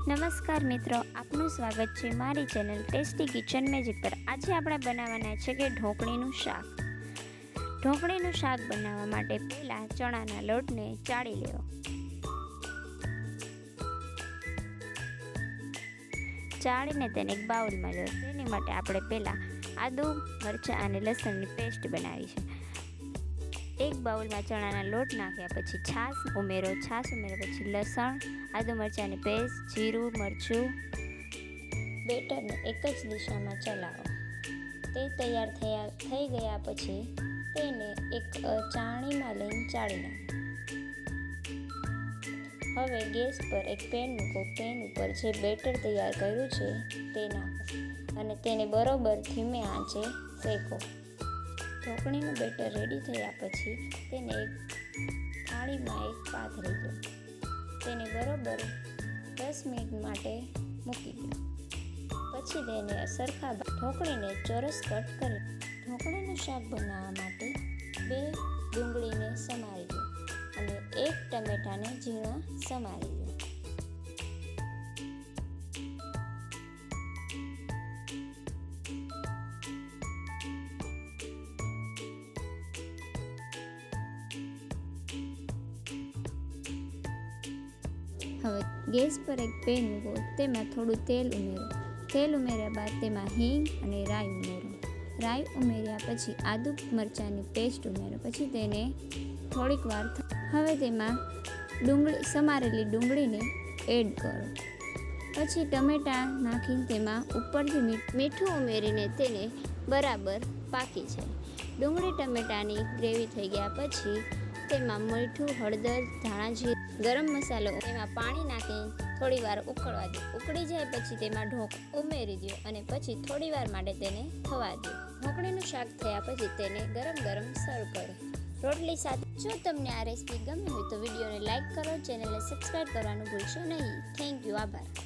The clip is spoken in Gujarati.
નમસ્કાર મિત્રો, આપનું સ્વાગત છે મારી ચેનલ ટેસ્ટી કિચન મેજિક પર। આજે આપણે બનાવવાના છે કે ઢોકળીનું શાક। ઢોકળીનું શાક બનાવવા માટે પહેલાં ચણાના લોટને ચાળી લેવો। ચાળીને તેને એક બાઉલમાં લેવો। તેની માટે આપણે પહેલાં આદુ, મરચાં અને લસણની પેસ્ટ બનાવી છે। એક બાઉલમાં ચણાના લોટ નાખ્યા પછી છાશ ઉમેર્યા પછી લસણ, આદુ મરચાંની પેસ્ટ, જીરું, મરચું, બેટરને એક જ દિશામાં ચલાવો। તે તૈયાર થઈ ગયા પછી તેને એક ચાળણીમાં લઈને ચાળી નાખો। હવે ગેસ પર એક પેન મૂકો। પેન ઉપર જે બેટર તૈયાર કર્યું છે તે નાખો અને તેને બરોબર ધીમે આંચે શેકો। ઢોકળીનું બેટર રેડી થયા પછી તેને એક થાળીમાં એક પાથરી દો। તેને બરોબર 10 મિનિટ માટે મૂકી દો। પછી તેને સરખા ઢોકળીને ચોરસ કટ કરી। ઢોકળીનું શાક બનાવવા માટે 2 ડુંગળીને સમારી દો અને 1 ટમેટાને ઝીણા સમારી દો। હવે ગેસ પર એક પેન મૂકો। તેમાં થોડું તેલ ઉમેરો। તેલ ઉમેર્યા બાદ તેમાં હિંગ અને રાઈ ઉમેરો। રાઈ ઉમેર્યા પછી આદુ મરચાંની પેસ્ટ ઉમેરો। પછી તેને થોડીક વાર હવે તેમાં સમારેલી ડુંગળીને એડ કરો। પછી ટમેટાં નાખીને તેમાં ઉપરથી મીઠું ઉમેરીને તેને બરાબર પાકી જાય। ડુંગળી ટમેટાની ગ્રેવી થઈ ગયા પછી તેમાં મીઠું, હળદર, ધાણા જીરું, ગરમ મસાલો એમાં પાણી નાખી થોડી વાર ઉકળવા દો। ઉકળી જાય પછી તેમાં ઉમેરી દો અને પછી થોડી વાર માટે તેને થવા દો। ઢોકળીનું શાક થયા પછી તેને ગરમ ગરમ સર્વ કરો રોટલી સાથે। જો તમને આ રેસીપી ગમી હોય તો વિડીયોને લાઇક કરો, ચેનલને સબસ્ક્રાઈબ કરવાનું ભૂલશો નહીં। થેન્ક યુ, આભાર।